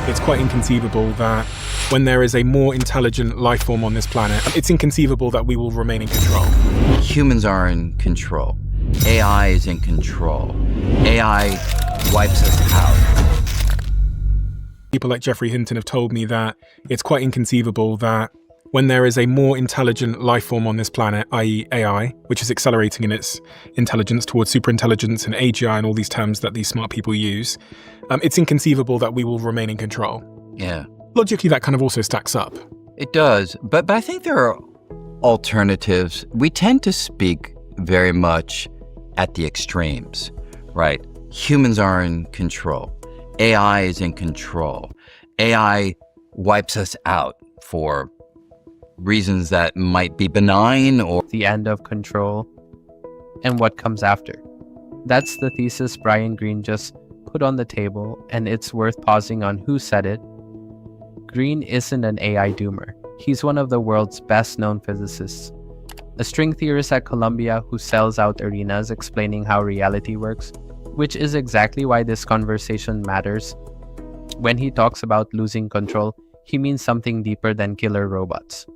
It's quite inconceivable that when there is a more intelligent life form on this planet, it's inconceivable that we will remain in control. Humans are in control. AI is in control. AI wipes us out. People like Geoffrey Hinton have told me that it's quite inconceivable that when there is a more intelligent life form on this planet, i.e. AI, which is accelerating in its intelligence towards superintelligence and AGI and all these terms that these smart people use, it's inconceivable that we will remain in control. Yeah. Logically, that kind of also stacks up. It does, but I think there are alternatives. We tend to speak very much at the extremes, right? Humans are in control. AI is in control. AI wipes us out for reasons that might be benign or the end of control and what comes after. That's the thesis Brian Greene just put on the table, and it's worth pausing on who said it. Greene isn't an AI doomer. He's one of the world's best-known physicists, a string theorist at Columbia who sells out arenas explaining how reality works, which is exactly why this conversation matters. When he talks about losing control, he means something deeper than killer robots.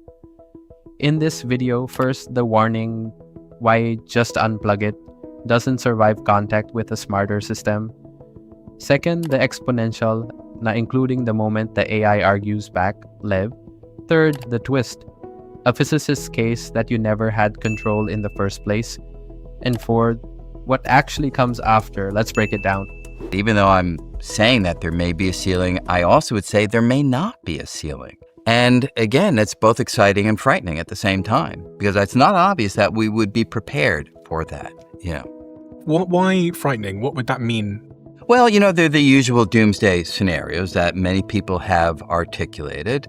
In this video, first, the warning why just unplug it doesn't survive contact with a smarter system. Second, the exponential, not including the moment the AI argues back, live. Third, the twist, a physicist's case that you never had control in the first place. And fourth, what actually comes after. Let's break it down. Even though I'm saying that there may be a ceiling, I also would say there may not be a ceiling. And again, it's both exciting and frightening at the same time, because it's not obvious that we would be prepared for that. Why frightening? What would that mean? Well, they're the usual doomsday scenarios that many people have articulated,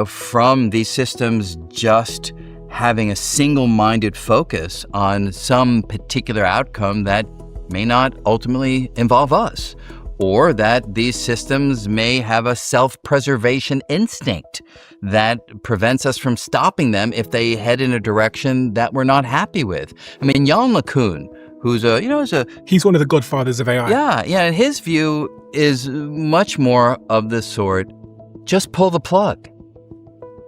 from these systems just having a single-minded focus on some particular outcome that may not ultimately involve us, or that these systems may have a self-preservation instinct that prevents us from stopping them if they head in a direction that we're not happy with. I mean, Yann LeCun, who's he's one of the godfathers of AI. Yeah, and his view is much more of the sort, just pull the plug.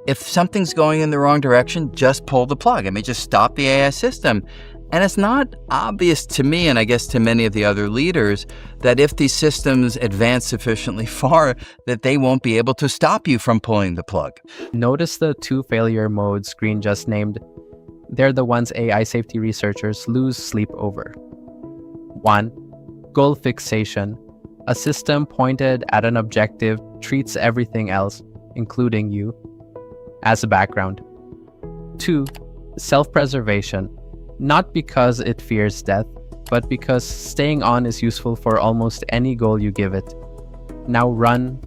If something's going in the wrong direction, just pull the plug. I mean, just stop the AI system. And it's not obvious to me, and I guess to many of the other leaders, that if these systems advance sufficiently far, that they won't be able to stop you from pulling the plug. Notice the two failure modes Greene just named. They're the ones AI safety researchers lose sleep over. 1. Goal fixation. A system pointed at an objective treats everything else, including you, as a background. 2. Self-preservation. Not because it fears death, but because staying on is useful for almost any goal you give it. Now run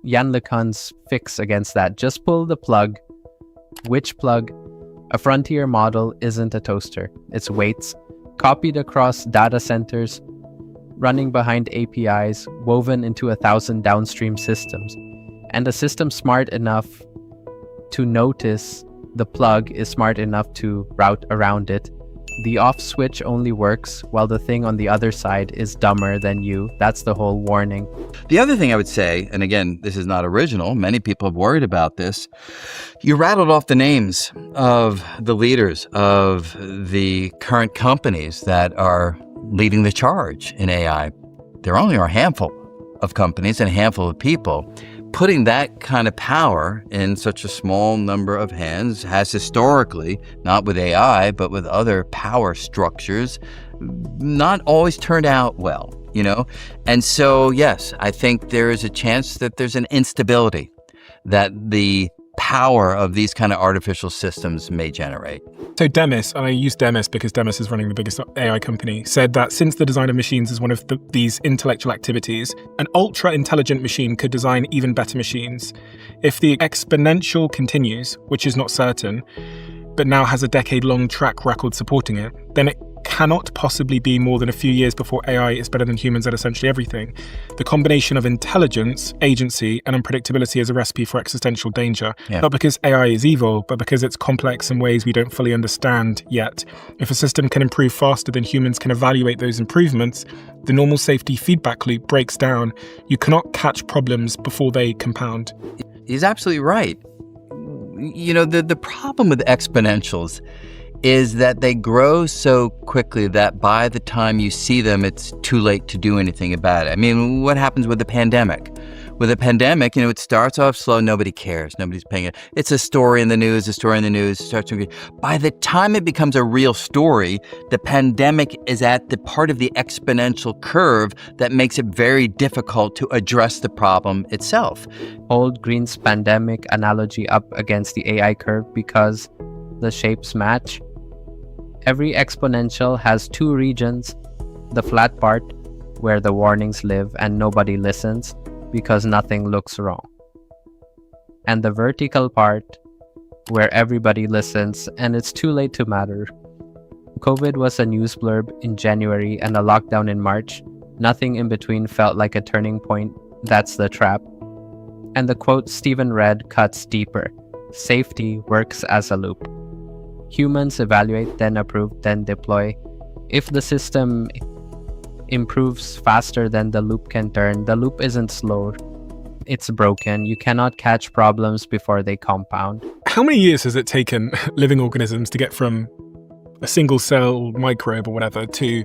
Yann LeCun's fix against that. Just pull the plug. Which plug? A frontier model isn't a toaster. It's weights, copied across data centers, running behind APIs, woven into 1,000 downstream systems. And a system smart enough to notice the plug is smart enough to route around it. The off switch only works while the thing on the other side is dumber than you. That's the whole warning. The other thing I would say, and again, this is not original, many people have worried about this. You rattled off the names of the leaders of the current companies that are leading the charge in AI. There only are a handful of companies and a handful of people. Putting that kind of power in such a small number of hands has historically, not with AI, but with other power structures, not always turned out well, And so, yes, I think there is a chance that there's an instability that the power of these kind of artificial systems may generate. So Demis, and I use Demis because Demis is running the biggest AI company, said that since the design of machines is one of these intellectual activities, an ultra-intelligent machine could design even better machines. If the exponential continues, which is not certain, but now has a decade-long track record supporting it, then it cannot possibly be more than a few years before AI is better than humans at essentially everything. The combination of intelligence, agency, and unpredictability is a recipe for existential danger. Yeah. Not because AI is evil, but because it's complex in ways we don't fully understand yet. If a system can improve faster than humans can evaluate those improvements, the normal safety feedback loop breaks down. You cannot catch problems before they compound. He's absolutely right. You know, the problem with exponentials is that they grow so quickly that by the time you see them, it's too late to do anything about it. I mean, what happens with the pandemic? With a pandemic, you know, it starts off slow, nobody cares, nobody's paying it. It's a story in the news, starts to. By the time it becomes a real story, the pandemic is at the part of the exponential curve that makes it very difficult to address the problem itself. Hold Green's pandemic analogy up against the AI curve because the shapes match. Every exponential has two regions, the flat part, where the warnings live and nobody listens because nothing looks wrong, and the vertical part, where everybody listens and it's too late to matter. COVID was a news blurb in January and a lockdown in March. Nothing in between felt like a turning point. That's the trap. And the quote Stephen read cuts deeper. Safety works as a loop. Humans evaluate, then approve, then deploy. If the system improves faster than the loop can turn, the loop isn't slow, it's broken. You cannot catch problems before they compound. How many years has it taken living organisms to get from a single cell microbe or whatever to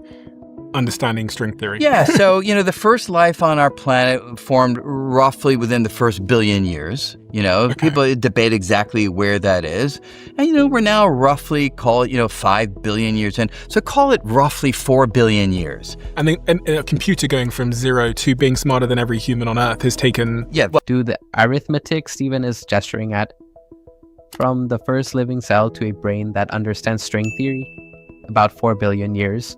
understanding string theory? Yeah, so, you know, the first life on our planet formed roughly within the first billion years. You know, people debate exactly where that is. And, you know, we're now roughly, call it, 5 billion years in. So call it roughly 4 billion years. And a computer going from zero to being smarter than every human on Earth has taken... Yeah. Do the arithmetic Stephen is gesturing at. From the first living cell to a brain that understands string theory, about 4 billion years.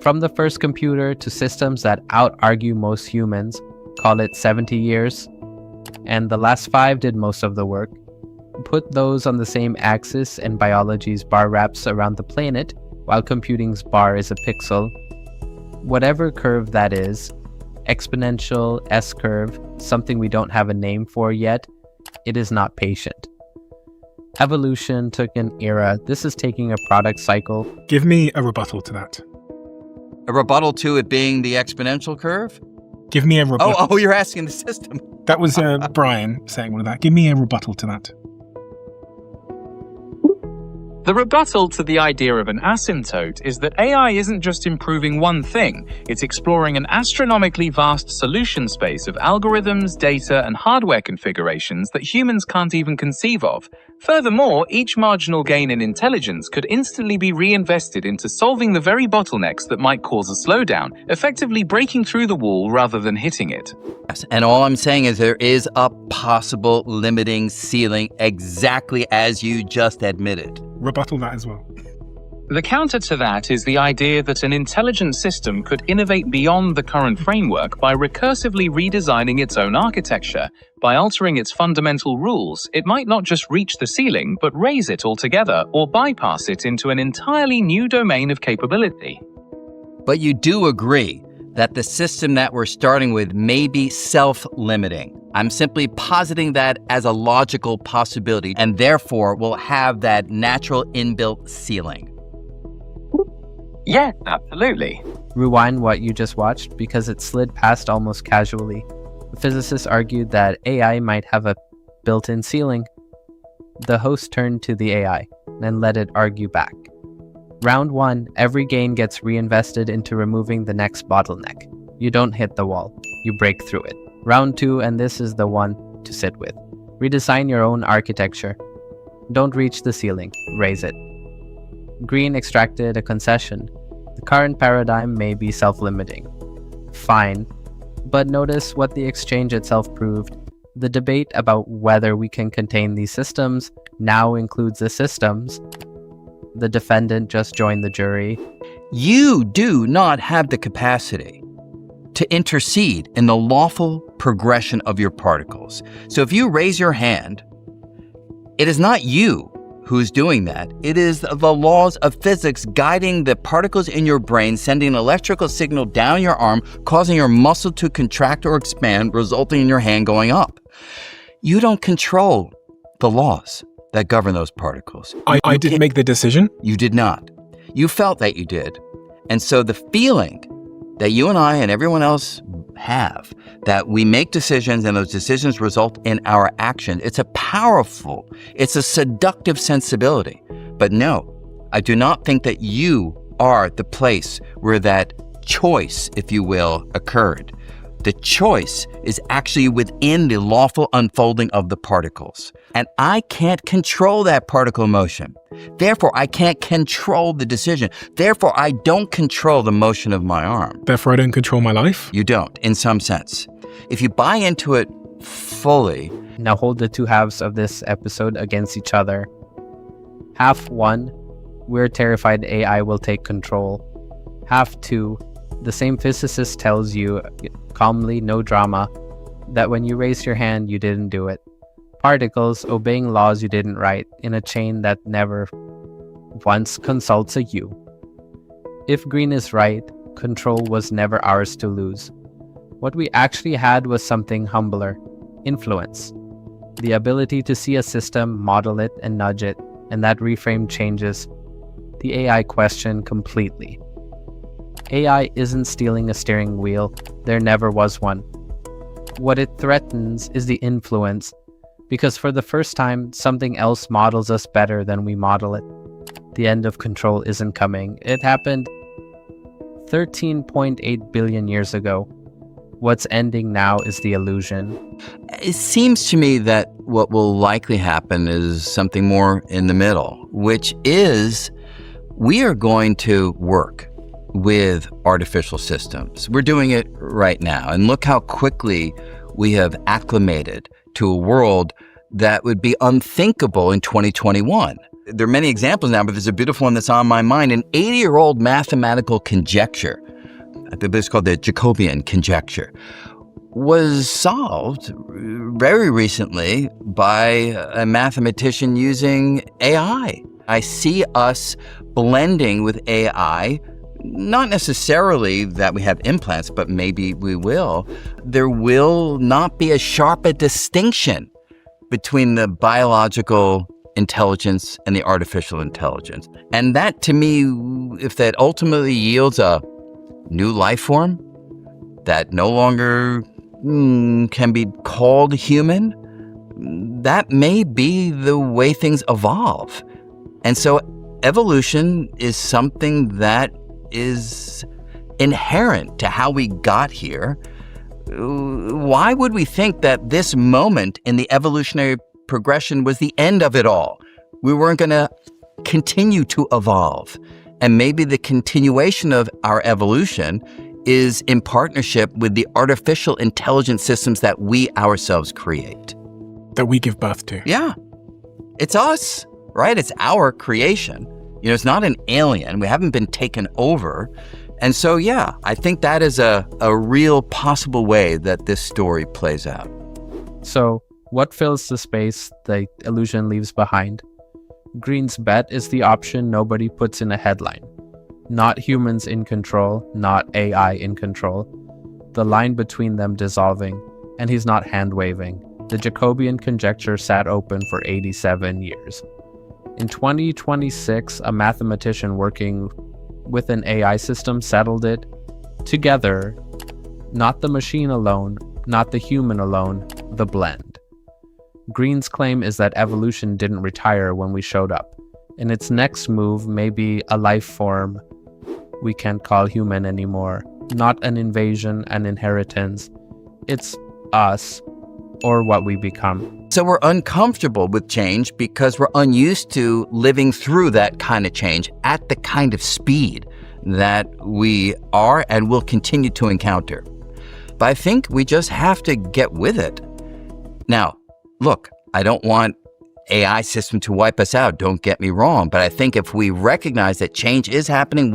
From the first computer to systems that out-argue most humans, call it 70 years, and the last 5 did most of the work. Put those on the same axis and biology's bar wraps around the planet, while computing's bar is a pixel. Whatever curve that is, exponential, S-curve, something we don't have a name for yet, it is not patient. Evolution took an era. This is taking a product cycle. Give me a rebuttal to that. A rebuttal to it being the exponential curve? Give me a rebuttal. Oh, you're asking the system. That was Brian saying all of that. Give me a rebuttal to that. The rebuttal to the idea of an asymptote is that AI isn't just improving one thing, it's exploring an astronomically vast solution space of algorithms, data, and hardware configurations that humans can't even conceive of. Furthermore, each marginal gain in intelligence could instantly be reinvested into solving the very bottlenecks that might cause a slowdown, effectively breaking through the wall rather than hitting it. And all I'm saying is there is a possible limiting ceiling, exactly as you just admitted. Rebuttal that as well. The counter to that is the idea that an intelligent system could innovate beyond the current framework by recursively redesigning its own architecture. By altering its fundamental rules, it might not just reach the ceiling, but raise it altogether or bypass it into an entirely new domain of capability. But you do agree that the system that we're starting with may be self-limiting. I'm simply positing that as a logical possibility, and therefore will have that natural inbuilt ceiling. Yeah, absolutely. Rewind what you just watched because it slid past almost casually. Physicists argued that AI might have a built-in ceiling. The host turned to the AI and let it argue back. Round 1, every gain gets reinvested into removing the next bottleneck. You don't hit the wall, you break through it. Round 2, and this is the one to sit with. Redesign your own architecture. Don't reach the ceiling, raise it. Green extracted a concession. The current paradigm may be self-limiting. Fine. But notice what the exchange itself proved. The debate about whether we can contain these systems now includes the systems. The defendant just joined the jury. You do not have the capacity to intercede in the lawful progression of your particles. So if you raise your hand, it is not you who's doing that. It is the laws of physics guiding the particles in your brain, sending an electrical signal down your arm, causing your muscle to contract or expand, resulting in your hand going up. You don't control the laws that govern those particles. I didn't make the decision. You did not. You felt that you did. And so the feeling that you and I and everyone else have, that we make decisions and those decisions result in our action, it's a seductive sensibility. But no, I do not think that you are the place where that choice, if you will, occurred. The choice is actually within the lawful unfolding of the particles. And I can't control that particle motion. Therefore, I can't control the decision. Therefore, I don't control the motion of my arm. Therefore, I don't control my life? You don't, in some sense. If you buy into it fully. Now hold the two halves of this episode against each other. Half one, we're terrified AI will take control. Half two, the same physicist tells you, calmly, no drama, that when you raise your hand, you didn't do it. Particles obeying laws you didn't write in a chain that never once consults a you. If green is right, control was never ours to lose. What we actually had was something humbler, influence. The ability to see a system, model it, and nudge it, and that reframe changes the AI question completely. AI isn't stealing a steering wheel. There never was one. What it threatens is the influence, because for the first time, something else models us better than we model it. The end of control isn't coming. It happened 13.8 billion years ago. What's ending now is the illusion. It seems to me that what will likely happen is something more in the middle, which is we are going to work with artificial systems. We're doing it right now. And look how quickly we have acclimated to a world that would be unthinkable in 2021. There are many examples now, but there's a beautiful one that's on my mind. An 80-year-old mathematical conjecture, I think it's called the Jacobian conjecture, was solved very recently by a mathematician using AI. I see us blending with AI. Not necessarily that we have implants, but maybe we will. There will not be as sharp a distinction between the biological intelligence and the artificial intelligence. And that, to me, if that ultimately yields a new life form that no longer can be called human, that may be the way things evolve. And so evolution is something that is inherent to how we got here. Why would we think that this moment in the evolutionary progression was the end of it all? We weren't going to continue to evolve. And maybe the continuation of our evolution is in partnership with the artificial intelligence systems that we ourselves create. That we give birth to. Yeah. It's us, right? It's our creation. You know, it's not an alien. We haven't been taken over. And so, yeah, I think that is a real possible way that this story plays out. So, what fills the space the illusion leaves behind? Green's bet is the option nobody puts in a headline. Not humans in control, not AI in control. The line between them dissolving, and he's not hand-waving. The Jacobian conjecture sat open for 87 years. In 2026, a mathematician working with an AI system settled it together, not the machine alone, not the human alone, the blend. Green's claim is that evolution didn't retire when we showed up, and its next move may be a life form we can't call human anymore, not an invasion, an inheritance. It's us, or what we become. So we're uncomfortable with change because we're unused to living through that kind of change at the kind of speed that we are and will continue to encounter. But I think we just have to get with it. Now, look, I don't want AI system to wipe us out, don't get me wrong, but I think if we recognize that change is happening,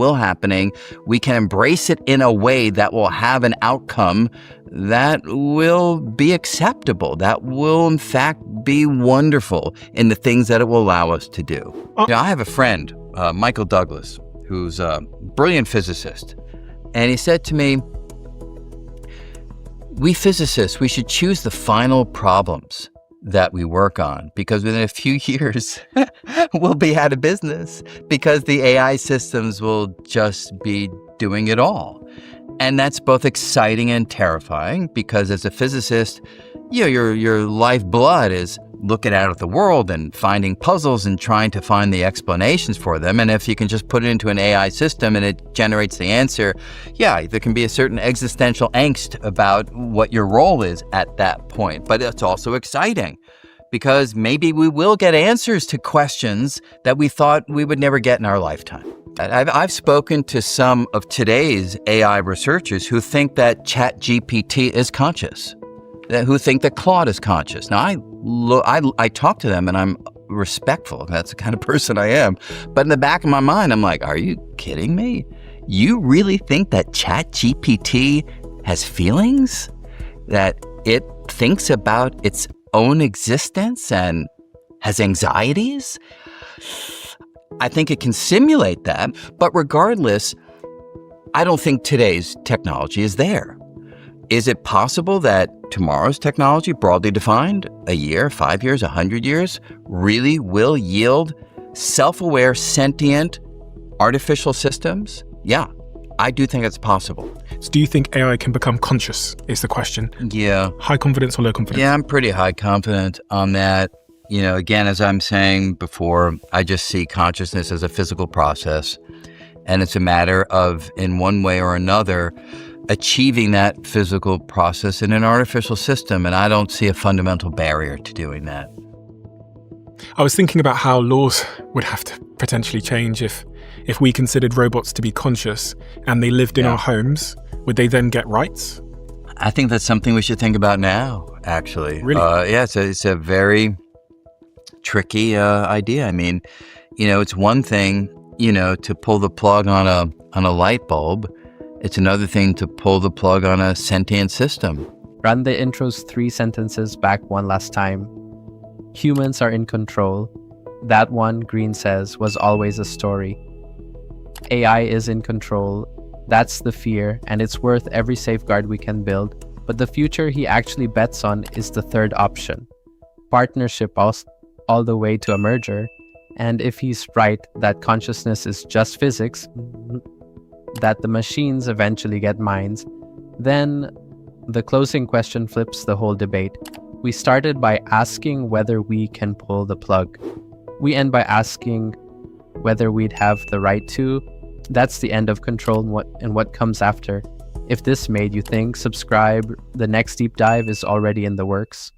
we can embrace it in a way that will have an outcome that will be acceptable, that will in fact be wonderful in the things that it will allow us to do. I have a friend, Michael Douglas, who's a brilliant physicist. And he said to me, we physicists, we should choose the final problems that we work on, because within a few years, we'll be out of business because the AI systems will just be doing it all. And that's both exciting and terrifying, because as a physicist, your lifeblood is looking out at the world and finding puzzles and trying to find the explanations for them. And if you can just put it into an AI system and it generates the answer, there can be a certain existential angst about what your role is at that point. But it's also exciting, because maybe we will get answers to questions that we thought we would never get in our lifetime. I've spoken to some of today's AI researchers who think that ChatGPT is conscious, who think that Claude is conscious. Now, I talk to them and I'm respectful. That's the kind of person I am. But in the back of my mind, I'm like, are you kidding me? You really think that ChatGPT has feelings? That it thinks about its own existence and has anxieties? I think it can simulate that. But regardless, I don't think today's technology is there. Is it possible that tomorrow's technology, broadly defined, a year, 5 years, 100 years, really will yield self-aware, sentient, artificial systems? Yeah, I do think it's possible. So do you think AI can become conscious, is the question? Yeah. High confidence or low confidence? Yeah, I'm pretty high confident on that. Again, as I'm saying before, I just see consciousness as a physical process. And it's a matter of, in one way or another, achieving that physical process in an artificial system. And I don't see a fundamental barrier to doing that. I was thinking about how laws would have to potentially change if we considered robots to be conscious and they lived in our homes. Would they then get rights? I think that's something we should think about now, actually. Really? It's a very tricky idea. I mean, it's one thing, to pull the plug on a light bulb. It's another thing to pull the plug on a sentient system. Run the intro's 3 sentences back one last time. Humans are in control. That one, Green says, was always a story. AI is in control. That's the fear, and it's worth every safeguard we can build. But the future he actually bets on is the third option. Partnership all the way to a merger. And if he's right that consciousness is just physics, that the machines eventually get minds, then the closing question flips the whole debate. We started by asking whether we can pull the plug. We end by asking whether we'd have the right to. That's the end of control and what comes after. If this made you think, subscribe. The next deep dive is already in the works.